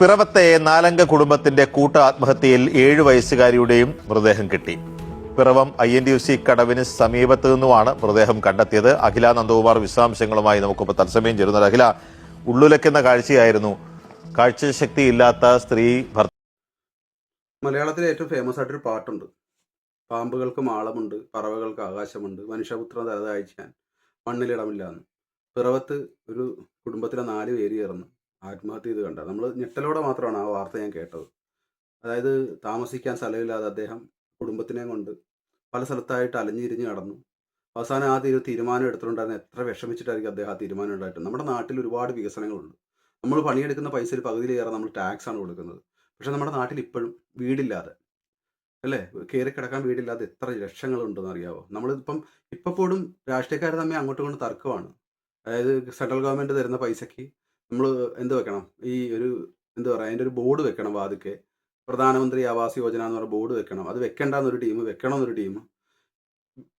പിറവത്തെ നാലംഗ കുടുംബത്തിന്റെ കൂട്ട ആത്മഹത്യയിൽ 7 വയസ്സുകാരിയുടെയും മൃതദേഹം കിട്ടി. പിറവം INTUC കടവിന് സമീപത്ത് നിന്നുമാണ് മൃതദേഹം കണ്ടെത്തിയത്. അഖില നന്ദകുമാർ വിശദാംശങ്ങളുമായി നമുക്കിപ്പോൾ തത്സമയം ചേരുന്നത്. അഖില, ഉള്ളുലയ്ക്കുന്ന കാഴ്ചയായിരുന്നു. കാഴ്ചശക്തി ഇല്ലാത്ത സ്ത്രീ മലയാളത്തിലെ ഏറ്റവും ഫേമസ് ആയിട്ടൊരു പാട്ടുണ്ട്. പാമ്പുകൾക്ക് മാളമുണ്ട്, പറവകൾക്ക് ആകാശമുണ്ട്, മനുഷ്യപുത്രൻ തലതാഴ്ചാൻ മണ്ണിലിടമില്ല എന്ന്. പിറവത്ത് ഒരു കുടുംബത്തിലെ 4 പേര് ചേർന്ന് ആത്മഹത്യ ചെയ്ത് കണ്ട നമ്മൾ ഞെട്ടലോടെ മാത്രമാണ് ആ വാർത്ത ഞാൻ കേട്ടത്. അതായത് താമസിക്കാൻ സ്ഥലമില്ലാതെ അദ്ദേഹം കുടുംബത്തിനെ കൊണ്ട് പല സ്ഥലത്തായിട്ട് അലഞ്ഞിരിഞ്ഞ് നടന്നു. അവസാനം ആ തീരുമാനം എടുത്തിട്ടുണ്ടായിരുന്നു. എത്ര വിഷമിച്ചിട്ടായിരിക്കും അദ്ദേഹം ആ തീരുമാനം ഉണ്ടായിട്ട്. നമ്മുടെ നാട്ടിൽ ഒരുപാട് വികസനങ്ങളുണ്ട്. നമ്മൾ പണിയെടുക്കുന്ന പൈസയിൽ പകുതിയിലേറെ നമ്മൾ ടാക്സ് ആണ് കൊടുക്കുന്നത്. പക്ഷെ നമ്മുടെ നാട്ടിൽ ഇപ്പോഴും വീടില്ലാതെ, അല്ലേ, കയറി കിടക്കാൻ വീടില്ലാതെ എത്ര ലക്ഷങ്ങളുണ്ടെന്ന് അറിയാവോ? നമ്മളിപ്പം ഇപ്പോഴും രാഷ്ട്രീയക്കാർ തമ്മിൽ അങ്ങോട്ടും ഇങ്ങോട്ടും തർക്കമാണ്. അതായത് സെൻട്രൽ ഗവൺമെൻറ് തരുന്ന പൈസയ്ക്ക് നമ്മൾ എന്ത് വെക്കണം, ഈ ഒരു എന്താ പറയുക, അതിൻ്റെ ഒരു ബോർഡ് വെക്കണം വാതിക്കെ. പ്രധാനമന്ത്രി ആവാസ് യോജന എന്ന് പറഞ്ഞ ബോർഡ് വെക്കണം. അത് വെക്കേണ്ടെന്നൊരു ടീം, വെക്കണമെന്നൊരു ടീം.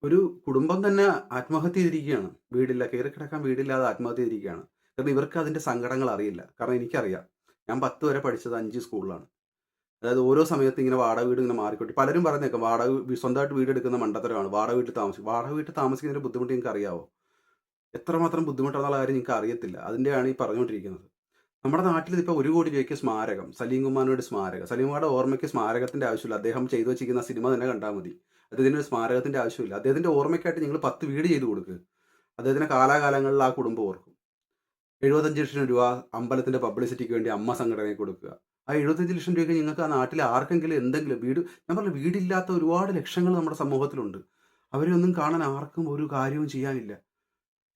ഒരു കുടുംബം തന്നെ ആത്മഹത്യ ചെയ്തിരിക്കുകയാണ്. വീടില്ല, കയറി കിടക്കാൻ വീടില്ലാതെ ആത്മഹത്യ ചെയ്തിരിക്കുകയാണ്. കാരണം ഇവർക്ക് അതിൻ്റെ സങ്കടങ്ങൾ അറിയില്ല. കാരണം എനിക്കറിയാം, ഞാൻ 10 വരെ പഠിച്ചത് 5 സ്കൂളിലാണ്. അതായത് ഓരോ സമയത്ത് ഇങ്ങനെ വാടക വീട് ഇങ്ങനെ മാറിക്കൊട്ടി. പലരും പറഞ്ഞേക്കാം സ്വന്തമായിട്ട് വീടെടുക്കുന്ന മണ്ടത്തരമാണ്, വാടക വീട്ടിൽ താമസിക്കുന്നതിൻ്റെ ബുദ്ധിമുട്ട് നിങ്ങൾക്ക് അറിയാവോ? എത്രമാത്രം ബുദ്ധിമുട്ടാണെന്നുള്ള കാര്യം നിങ്ങൾക്ക് അറിയത്തില്ല. അതിൻ്റെയാണ് ഈ പറഞ്ഞുകൊണ്ടിരിക്കുന്നത്. നമ്മുടെ നാട്ടിൽ ഇപ്പോൾ 1 കോടി രൂപയ്ക്ക് സ്മാരകം, സലീം കുമാറിനോട് സ്മാരകം. സലീം കുമാറുടെ ഓർമ്മയ്ക്ക് സ്മാരകത്തിൻ്റെ ആവശ്യമില്ല. അദ്ദേഹം ചെയ്തു വെച്ചിരിക്കുന്ന സിനിമ തന്നെ കണ്ടാൽ മതി. അദ്ദേഹത്തിൻ്റെ ഒരു സ്മാരകത്തിൻ്റെ ആവശ്യമില്ല. അദ്ദേഹത്തിൻ്റെ ഓർമ്മയ്ക്കായിട്ട് നിങ്ങൾ 10 വീട് ചെയ്ത് കൊടുക്കുക. അദ്ദേഹത്തിൻ്റെ കാലാകാലങ്ങളിൽ ആ കുടുംബം ഓർക്കും. 75 ലക്ഷം രൂപ അമ്പലത്തിൻ്റെ പബ്ലിസിറ്റിക്ക് വേണ്ടി അമ്മ സംഘടനയ്ക്ക് കൊടുക്കുക. ആ 75 ലക്ഷം രൂപയ്ക്ക് നിങ്ങൾക്ക് ആ നാട്ടിൽ ആർക്കെങ്കിലും എന്തെങ്കിലും വീട്, ഞാൻ പറഞ്ഞ വീടില്ലാത്ത ഒരുപാട് ലക്ഷങ്ങൾ നമ്മുടെ സമൂഹത്തിലുണ്ട്. അവരെയൊന്നും കാണാൻ ആർക്കും ഒരു കാര്യവും ചെയ്യാനില്ല.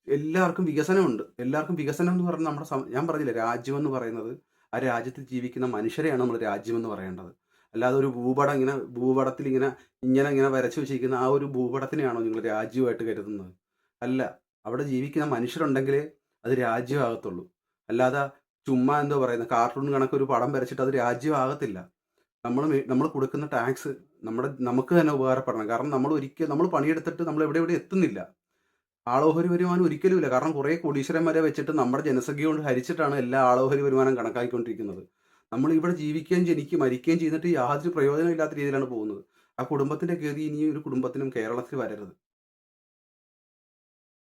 എല്ലാവർക്കും വികസനമുണ്ട്. എല്ലാവർക്കും വികസനം എന്ന് പറഞ്ഞാൽ ഞാൻ പറഞ്ഞില്ല, രാജ്യം എന്ന് പറയുന്നത് ആ രാജ്യത്ത് ജീവിക്കുന്ന മനുഷ്യരെയാണ് നമ്മൾ രാജ്യമെന്ന് പറയേണ്ടത്. അല്ലാതെ ഒരു ഭൂപടത്തിൽ ഇങ്ങനെ വരച്ചു വെച്ചിരിക്കുന്ന ആ ഒരു ഭൂപടത്തിനെയാണോ നിങ്ങൾ രാജ്യമായിട്ട് കരുതുന്നത്? അല്ല, അവിടെ ജീവിക്കുന്ന മനുഷ്യരുണ്ടെങ്കിലേ അത് രാജ്യമാകത്തുള്ളൂ. അല്ലാതെ ചുമ്മാ എന്തോ പറയുന്നത്, കാർട്ടൂൺ കണക്ക് ഒരു പടം വരച്ചിട്ട് അത് രാജ്യമാകത്തില്ല. നമ്മൾ കൊടുക്കുന്ന ടാക്സ് നമുക്ക് തന്നെ ഉപകാരപ്പെടണം. കാരണം നമ്മൾ പണിയെടുത്തിട്ട് നമ്മൾ എവിടെ എത്തുന്നില്ല. ആളോഹരി വരുമാനം ഒരിക്കലും ഇല്ല. കാരണം കുറേ കോടീശ്വരന്മാരെ വെച്ചിട്ട് നമ്മുടെ ജനസംഖ്യ കൊണ്ട് ഹരിച്ചിട്ടാണ് എല്ലാ ആളോഹരി വരുമാനം കണക്കാക്കിക്കൊണ്ടിരിക്കുന്നത്. നമ്മൾ ഇവിടെ ജീവിക്കുകയും ജനിക്കുകയും മരിക്കുകയും ചെയ്തിട്ട് യാതൊരു പ്രയോജനമില്ലാത്ത രീതിയിലാണ് പോകുന്നത്. ആ കുടുംബത്തിൻ്റെ ഗതി ഇനി ഒരു കുടുംബത്തിനും കേരളത്തിൽ വരരുത്.